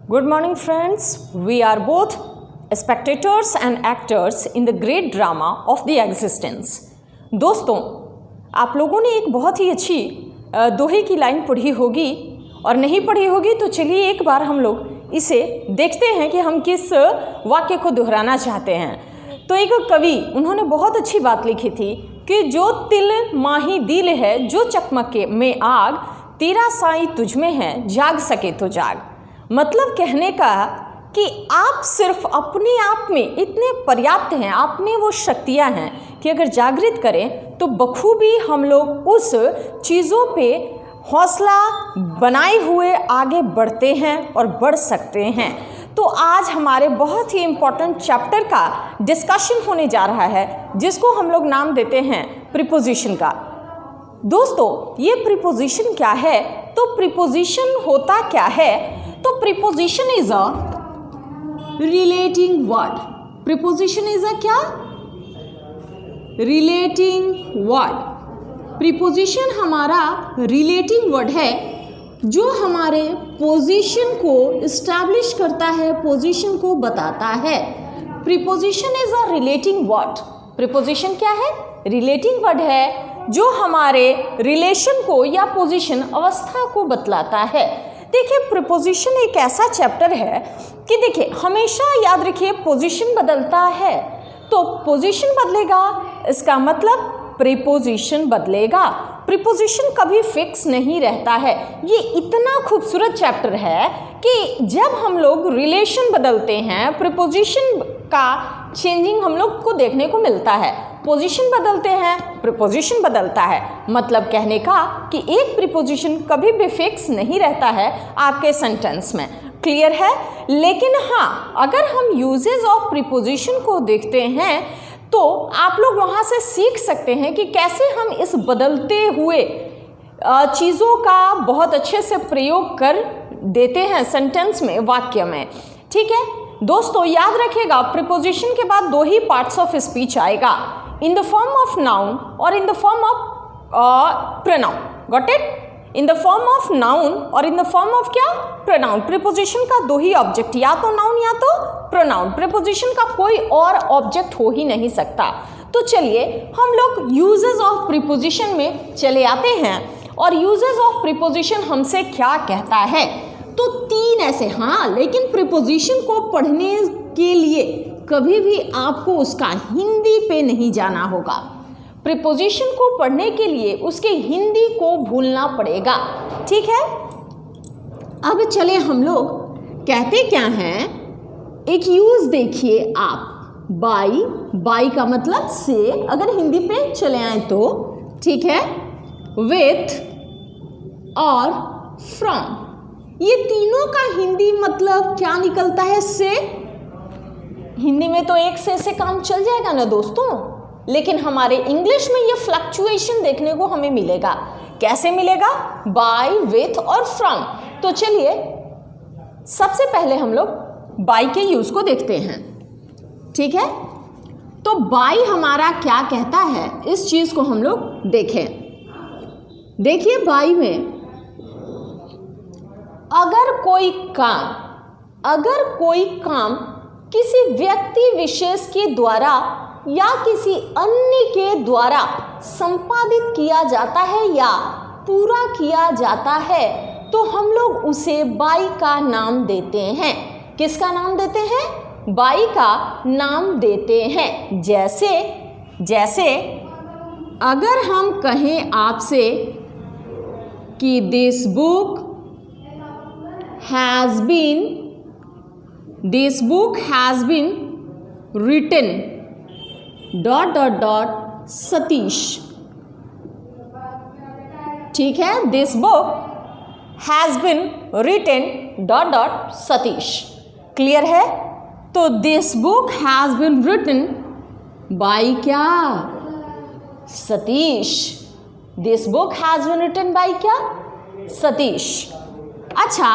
Good morning friends, we are both spectators and actors in the great drama of the existence। दोस्तों, आप लोगों ने एक बहुत ही अच्छी दोहे की लाइन पढ़ी होगी और नहीं पढ़ी होगी तो चलिए एक बार हम लोग इसे देखते हैं कि हम किस वाक्य को दोहराना चाहते हैं। तो एक कवि उन्होंने बहुत अच्छी बात लिखी थी कि जो तिल माही दिल है, जो चकमके में आग, तेरा साई तुझ में है, जाग सके तो जाग। मतलब कहने का कि आप सिर्फ अपने आप में इतने पर्याप्त हैं, आप में वो शक्तियां हैं कि अगर जागृत करें तो बखूबी हम लोग उस चीज़ों पे हौसला बनाए हुए आगे बढ़ते हैं और बढ़ सकते हैं। तो आज हमारे बहुत ही इम्पोर्टेंट चैप्टर का डिस्कशन होने जा रहा है जिसको हम लोग नाम देते हैं प्रीपोजिशन का। दोस्तों, ये प्रीपोजिशन क्या है? तो प्रीपोजिशन होता क्या है? तो preposition is a relating word. Preposition is a क्या? Relating word. प्रीपोजिशन हमारा रिलेटिंग वर्ड है जो हमारे पोजीशन को इस्टेब्लिश करता है, पोजीशन को बताता है। Preposition is a relating word. Preposition क्या है? रिलेटिंग वर्ड है जो हमारे रिलेशन को या पोजीशन अवस्था को बतलाता है। देखिए, प्रीपोजिशन एक ऐसा चैप्टर है कि देखिए हमेशा याद रखिए पोजीशन बदलता है, तो पोजीशन बदलेगा इसका मतलब प्रीपोजिशन बदलेगा। प्रीपोजिशन कभी फिक्स नहीं रहता है। ये इतना खूबसूरत चैप्टर है कि जब हम लोग रिलेशन बदलते हैं, प्रीपोजिशन का चेंजिंग हम लोग को देखने को मिलता है। पोजीशन बदलते हैं, प्रीपोजिशन बदलता है। मतलब कहने का कि एक प्रीपोजिशन कभी भी फिक्स नहीं रहता है आपके सेंटेंस में। क्लियर है? लेकिन हाँ, अगर हम यूजेस ऑफ प्रीपोजिशन को देखते हैं तो आप लोग वहाँ से सीख सकते हैं कि कैसे हम इस बदलते हुए चीज़ों का बहुत अच्छे से प्रयोग कर देते हैं सेंटेंस में, वाक्य में। ठीक है दोस्तों, याद रखिएगा प्रीपोजिशन के बाद दो ही पार्ट्स ऑफ स्पीच आएगा, in the form of noun और in the form of pronoun. Got it? In the form of noun और इन द फॉर्म ऑफ क्या? प्रोनाउन। प्रीपोजिशन का दो ही ऑब्जेक्ट, या तो नाउन या तो प्रोनाउन। प्रीपोजिशन का कोई और ऑब्जेक्ट हो ही नहीं सकता। तो चलिए हम लोग यूजेस ऑफ प्रीपोजिशन में चले आते हैं और यूजेस ऑफ प्रीपोजिशन हमसे क्या कहता है। तो तीन ऐसे, हाँ, लेकिन प्रीपोजिशन को पढ़ने के लिए कभी भी आपको उसका हिंदी पे नहीं जाना होगा। प्रीपोजिशन को पढ़ने के लिए उसके हिंदी को भूलना पड़ेगा। ठीक है, अब चले हम लोग कहते क्या हैं, एक यूज देखिए आप, बाई। बाई का मतलब से, अगर हिंदी पे चले आए तो ठीक है, विथ और फ्रॉम, ये तीनों का हिंदी मतलब क्या निकलता है? से। हिंदी में तो एक से काम चल जाएगा ना दोस्तों, लेकिन हमारे इंग्लिश में ये फ्लक्चुएशन देखने को हमें मिलेगा। कैसे मिलेगा? बाय, विथ और फ्रॉम। तो चलिए सबसे पहले हम लोग बाय के यूज को देखते हैं। ठीक है, तो बाय हमारा क्या कहता है, इस चीज को हम लोग देखें। देखिए बाय में अगर कोई काम किसी व्यक्ति विशेष के द्वारा या किसी अन्य के द्वारा संपादित किया जाता है या पूरा किया जाता है तो हम लोग उसे बाई का नाम देते हैं। किसका नाम देते हैं? बाई का नाम देते हैं। जैसे अगर हम कहें आपसे कि this book has been written ... Satish. ठीक है, this book has been written ... Satish. Clear है? तो this book has been written by क्या? Satish. This book has been written by क्या? सतीश। अच्छा,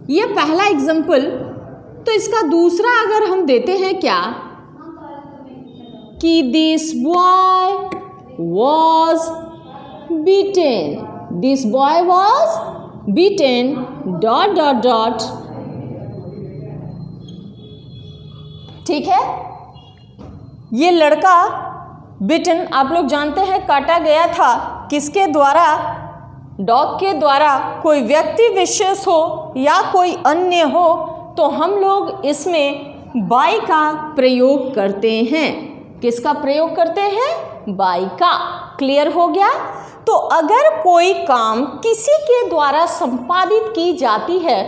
ये पहला एग्जाम्पल। तो इसका दूसरा अगर हम देते हैं क्या कि this boy was beaten, this boy was beaten ... ठीक है। ये लड़का बिटन, आप लोग जानते हैं, काटा गया था किसके द्वारा? डॉग के द्वारा। कोई व्यक्ति विशेष हो या कोई अन्य हो तो हम लोग इसमें बाय का प्रयोग करते हैं। किसका प्रयोग करते हैं? बाय का। क्लियर हो गया? तो अगर कोई काम किसी के द्वारा संपादित की जाती है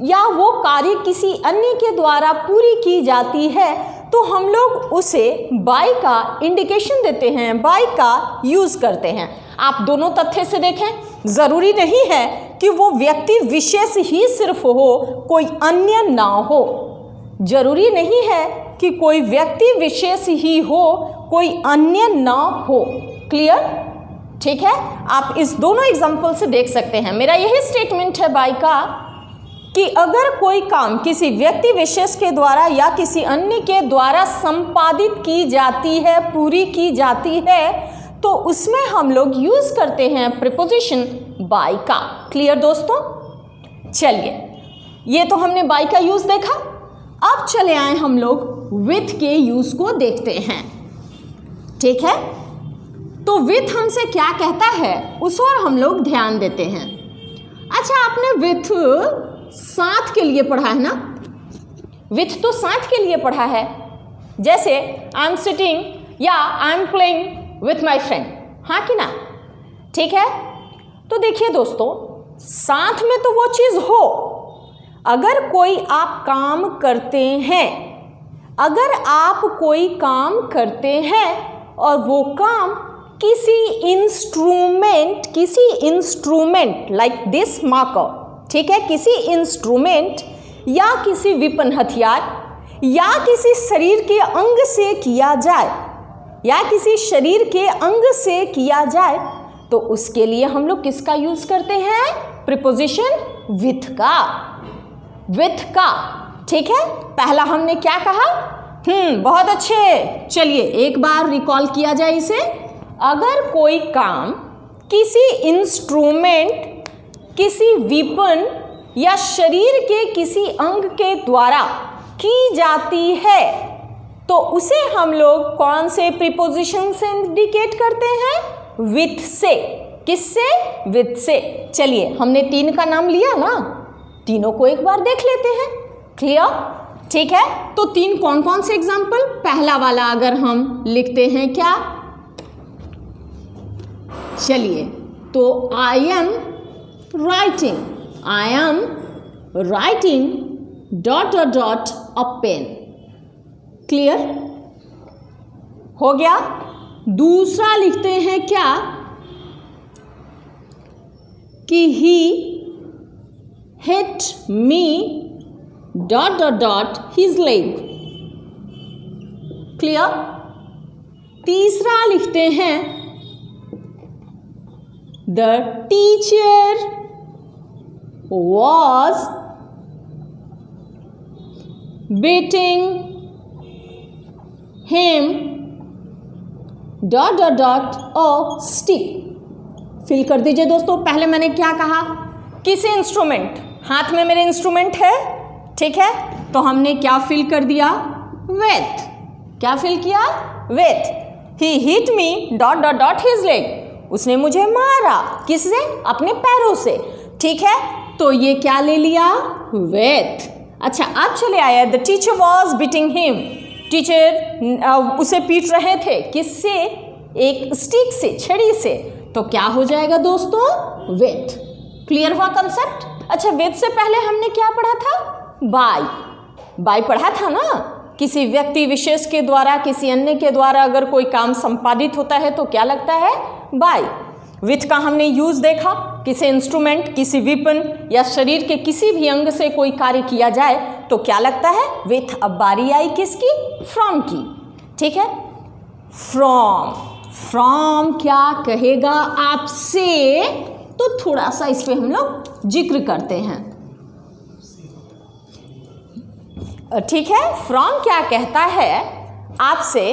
या वो कार्य किसी अन्य के द्वारा पूरी की जाती है तो हम लोग उसे बाय का इंडिकेशन देते हैं, बाय का यूज़ करते हैं। आप दोनों तथ्य से देखें, ज़रूरी नहीं है कि वो व्यक्ति विशेष ही सिर्फ हो, कोई अन्य ना हो। जरूरी नहीं है कि कोई व्यक्ति विशेष ही हो, कोई अन्य ना हो। क्लियर? ठीक है। आप इस दोनों एग्जाम्पल से देख सकते हैं। मेरा यही स्टेटमेंट है बाय का कि अगर कोई काम किसी व्यक्ति विशेष के द्वारा या किसी अन्य के द्वारा संपादित की जाती है, पूरी की जाती है, तो उसमें हम लोग यूज़ करते हैं प्रीपोजिशन बाय का। क्लियर दोस्तों? चलिए, ये तो हमने बाय का यूज़ देखा। अब चले आए हम लोग विथ के यूज़ को देखते हैं। ठीक है। तो विथ हमसे क्या कहता है उस पर हम लोग ध्यान देते हैं। अच्छा, आपने विथ साथ के लिए पढ़ा है ना? विथ तो साथ के लिए पढ़ा है। जैसे आई एम सिटिंग या I am playing with my friend, हाँ कि ना? ठीक है। तो देखिए दोस्तों, साथ में तो वो चीज़ हो, अगर कोई आप काम करते हैं, अगर आप कोई काम करते हैं और वो काम किसी इंस्ट्रूमेंट लाइक दिस मार्कर, ठीक है, किसी इंस्ट्रूमेंट या किसी विपन हथियार या किसी शरीर के अंग से किया जाए, या किसी शरीर के अंग से किया जाए, तो उसके लिए हम लोग किसका यूज करते हैं? प्रीपोजिशन विथ का। विथ का। ठीक है। पहला हमने क्या कहा? बहुत अच्छे। चलिए एक बार रिकॉल किया जाए इसे। अगर कोई काम किसी इंस्ट्रूमेंट, किसी विपन या शरीर के किसी अंग के द्वारा की जाती है तो उसे हम लोग कौन से प्रीपोजिशन से इंडिकेट करते हैं? विथ से। किससे? विथ से। चलिए, हमने 3 का नाम लिया ना, तीनों को एक बार देख लेते हैं। क्लियर? ठीक है। तो 3 कौन कौन से एग्जाम्पल? पहला वाला अगर हम लिखते हैं क्या? चलिए, तो I am writing dot dot dot a pen. Clear हो गया। दूसरा लिखते हैं क्या कि he hit me dot dot dot his leg. Clear. तीसरा लिखते हैं the teacher was beating him dot dot dot a stick. Fill कर दीजिए दोस्तों। पहले मैंने क्या कहा? किसी इंस्ट्रूमेंट, हाथ में मेरे इंस्ट्रूमेंट है, ठीक है, तो हमने क्या फिल कर दिया? विथ। क्या फिल किया? With. He hit me dot dot dot his leg. उसने मुझे मारा। किससे? अपने पैरों से। ठीक है, तो ये क्या ले लिया? विथ। अच्छा, अब चले आया the teacher was beating him. Teacher उसे पीट रहे थे। किससे? एक स्टिक से, छड़ी से। तो क्या हो जाएगा दोस्तों? विथ। क्लियर हुआ कंसेप्ट? अच्छा, विथ से पहले हमने क्या पढ़ा था? बाय। बाय पढ़ा था ना? किसी व्यक्ति विशेष के द्वारा, किसी अन्य के द्वारा अगर कोई काम संपादित होता है तो क्या लगता है? बाय। विथ का हमने यूज देखा। किसी इंस्ट्रूमेंट, किसी विपन या शरीर के किसी भी अंग से कोई कार्य किया जाए तो क्या लगता है? विथ। अब बारी आई किसकी? फ्रॉम की। ठीक है। फ्रॉम क्या कहेगा आपसे? तो थोड़ा सा इस पे हम लोग जिक्र करते हैं। ठीक है। फ्रॉम क्या कहता है आपसे?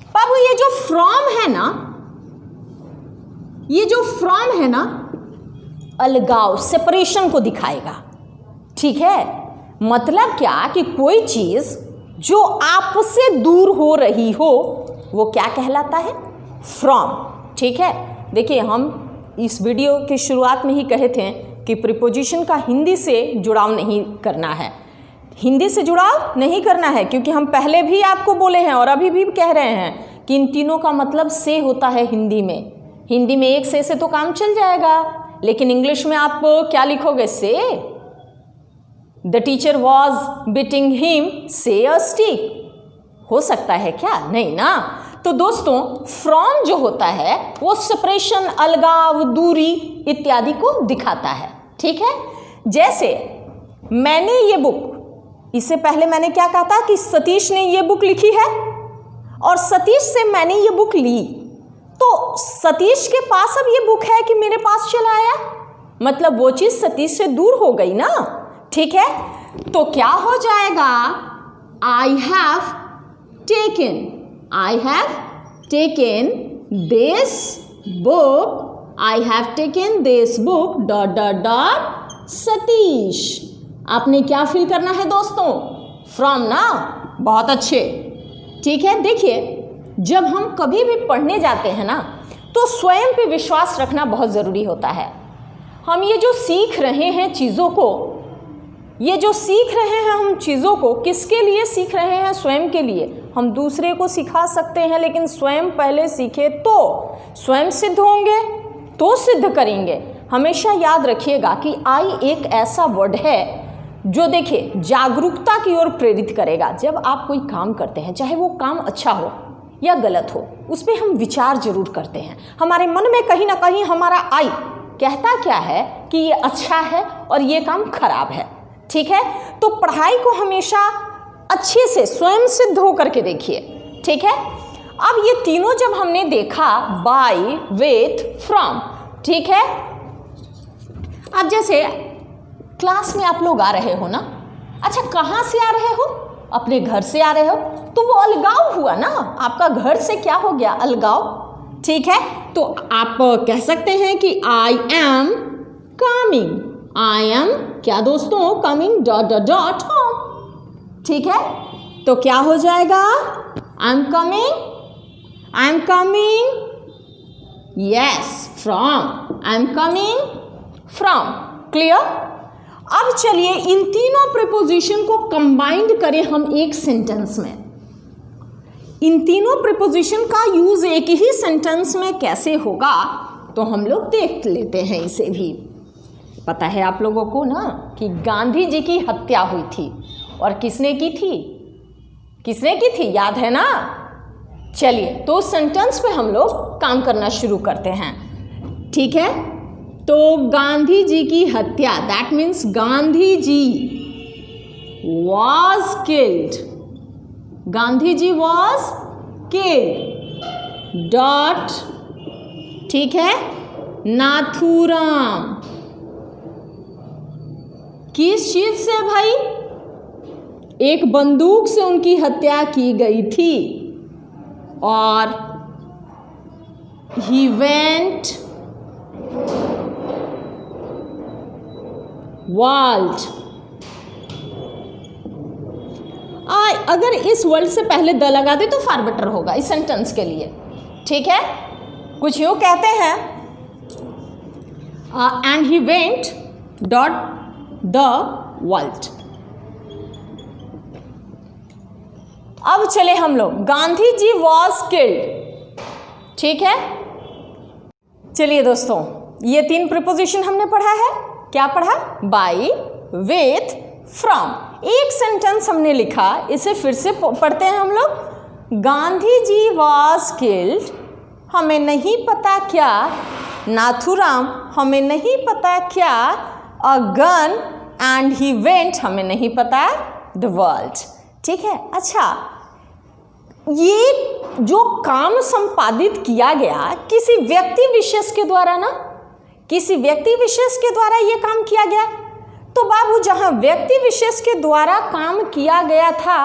बाबू, ये जो फ्रॉम है ना, ये जो फ्रॉम है ना, अलगाव, सेपरेशन को दिखाएगा। ठीक है। मतलब क्या कि कोई चीज जो आपसे दूर हो रही हो वो क्या कहलाता है? फ्रॉम। ठीक है, देखिए हम इस वीडियो की शुरुआत में ही कहे थे कि प्रीपोजिशन का हिंदी से जुड़ाव नहीं करना है, हिंदी से जुड़ाव नहीं करना है, क्योंकि हम पहले भी आपको बोले हैं और अभी भी कह रहे हैं कि इन तीनों का मतलब से होता है हिंदी में। हिंदी में एक से तो काम चल जाएगा, लेकिन इंग्लिश में आप क्या लिखोगे? से। The teacher was beating him से अ स्टिक। हो सकता है क्या? नहीं ना। तो दोस्तों फ्रॉम जो होता है वो सेपरेशन, अलगाव, दूरी इत्यादि को दिखाता है। ठीक है, जैसे मैंने ये बुक, इससे पहले मैंने क्या कहा था कि सतीश ने ये बुक लिखी है और सतीश से मैंने ये बुक ली, तो सतीश के पास अब ये बुक है कि मेरे पास चला आया, मतलब वो चीज़ सतीश से दूर हो गई ना। ठीक है, तो क्या हो जाएगा? I have taken, I have taken this book, I have taken this book dot dot dot Satish. आपने क्या फिल करना है दोस्तों? फ्रॉम ना। बहुत अच्छे। ठीक है, देखिए जब हम कभी भी पढ़ने जाते हैं ना तो स्वयं पे विश्वास रखना बहुत ज़रूरी होता है। हम ये जो सीख रहे हैं चीज़ों को, ये जो सीख रहे हैं हम चीज़ों को, किसके लिए सीख रहे हैं? स्वयं के लिए। हम दूसरे को सिखा सकते हैं, लेकिन स्वयं पहले सीखे तो स्वयं सिद्ध होंगे, तो सिद्ध करेंगे। हमेशा याद रखिएगा कि आई एक ऐसा वर्ड है जो देखिए जागरूकता की ओर प्रेरित करेगा। जब आप कोई काम करते हैं, चाहे वो काम अच्छा हो या गलत हो, उस पर हम विचार जरूर करते हैं। हमारे मन में कहीं ना कहीं हमारा आई कहता क्या है कि ये अच्छा है और ये काम खराब है। ठीक है, तो पढ़ाई को हमेशा अच्छे से स्वयं सिद्ध होकर के देखिए। ठीक है, अब ये तीनों जब हमने देखा, बाय, विथ, फ्रॉम। ठीक है, अब जैसे क्लास में आप लोग आ रहे हो ना, अच्छा कहाँ से आ रहे हो? अपने घर से आ रहे हो, तो वो अलगाव हुआ ना, आपका घर से क्या हो गया? अलगाव। ठीक है, तो आप कह सकते हैं कि I am coming, I am क्या दोस्तों? Coming dot dot dot home. ठीक है, तो क्या हो जाएगा? I am coming, I am coming, yes, from, I am coming from. Clear? अब चलिए इन तीनों प्रीपोजिशन को कंबाइंड करें हम एक सेंटेंस में। इन तीनों प्रीपोजिशन का यूज एक ही सेंटेंस में कैसे होगा तो हम लोग देख लेते हैं। इसे भी पता है आप लोगों को ना कि गांधी जी की हत्या हुई थी, और किसने की थी? किसने की थी? याद है ना? चलिए तो सेंटेंस पे हम लोग काम करना शुरू करते हैं। ठीक है, तो गांधी जी की हत्या, that means Gandhi ji was killed, Gandhi ji was killed dot, ठीक है, नाथूराम। किस चीज से भाई? एक बंदूक से उनकी हत्या की गई थी, और ही वेंट वर्ल्ड। अगर इस वर्ल्ड से पहले द लगा दे तो फार बेटर होगा इस सेंटेंस के लिए। ठीक है, कुछ यूं कहते हैं and he went dot the world. अब चले हम लोग, गांधी जी वॉज किल्ड। ठीक है, चलिए दोस्तों ये 3 प्रीपोजिशन हमने पढ़ा है। क्या पढ़ा? By, with, from. एक सेंटेंस हमने लिखा, इसे फिर से पढ़ते हैं हम लोग। गांधी जी वॉज किल्ड, हमें नहीं पता क्या, नाथूराम हमें नहीं पता क्या, अ गन एंड ही वेंट हमें नहीं पता द वर्ल्ड। ठीक है, अच्छा ये जो काम संपादित किया गया किसी व्यक्ति विशेष के द्वारा ना, किसी व्यक्ति विशेष के द्वारा ये काम किया गया। तो बाबू जहां व्यक्ति विशेष के द्वारा काम किया गया था,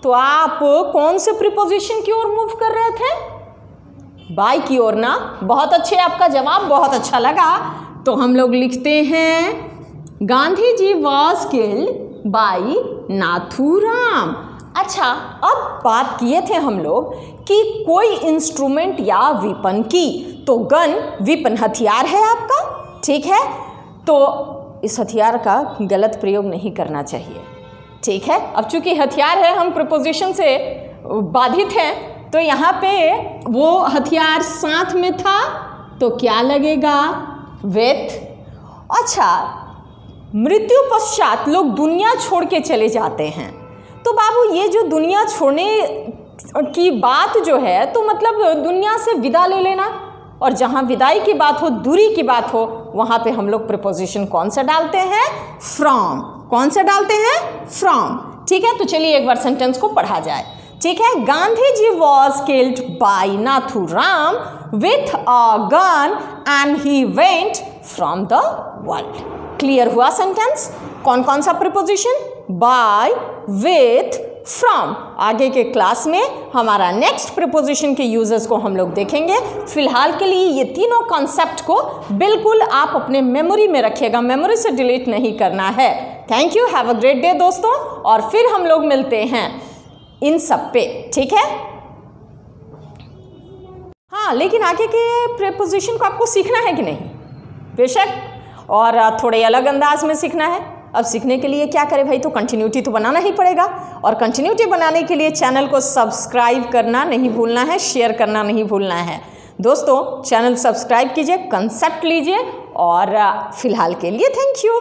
तो आप कौन से प्रीपोजिशन की ओर मूव कर रहे थे? बाय की ओर ना। बहुत अच्छे, आपका जवाब बहुत अच्छा लगा। तो हम लोग लिखते हैं Gandhi ji was killed bye Nathuram. अच्छा, अब बात किए थे हम लोग कि कोई इंस्ट्रूमेंट या वेपन की, तो गन वेपन हथियार है आपका, ठीक है। तो इस हथियार का गलत प्रयोग नहीं करना चाहिए, ठीक है। अब चूंकि हथियार है, हम प्रीपोजिशन से बाधित हैं, तो यहाँ पे वो हथियार साथ में था तो क्या लगेगा? विथ। अच्छा, मृत्यु पश्चात लोग दुनिया छोड़ के चले जाते हैं, तो बाबू ये जो दुनिया छोड़ने की बात जो है, तो मतलब दुनिया से विदा ले लेना, और जहाँ विदाई की बात हो, दूरी की बात हो, वहाँ पे हम लोग प्रीपोजिशन कौन सा डालते हैं? फ्रॉम। कौन सा डालते हैं? फ्रॉम, ठीक है। तो चलिए एक बार सेंटेंस को पढ़ा जाए, ठीक है। Gandhi ji was killed by Nathuram with a gun and he went from the world. Clear हुआ सेंटेंस? कौन कौन सा प्रीपोजिशन? Bye, with, from. आगे के क्लास में हमारा नेक्स्ट प्रीपोजिशन के यूजेस को हम लोग देखेंगे। फिलहाल के लिए ये तीनों कॉन्सेप्ट को बिल्कुल आप अपने मेमोरी में रखिएगा, मेमोरी से डिलीट नहीं करना है। Thank you, have a great day दोस्तों, और फिर हम लोग मिलते हैं इन सब पे, ठीक है। हाँ, लेकिन आगे के प्रीपोजिशन को आपको सीखना है कि नहीं? बेशक, और थोड़े अलग अंदाज में सीखना है। अब सीखने के लिए क्या करें भाई? तो कंटिन्यूटी तो बनाना ही पड़ेगा, और कंटिन्यूटी बनाने के लिए चैनल को सब्सक्राइब करना नहीं भूलना है, शेयर करना नहीं भूलना है। दोस्तों, चैनल सब्सक्राइब कीजिए, कंसेप्ट लीजिए, और फिलहाल के लिए थैंक यू।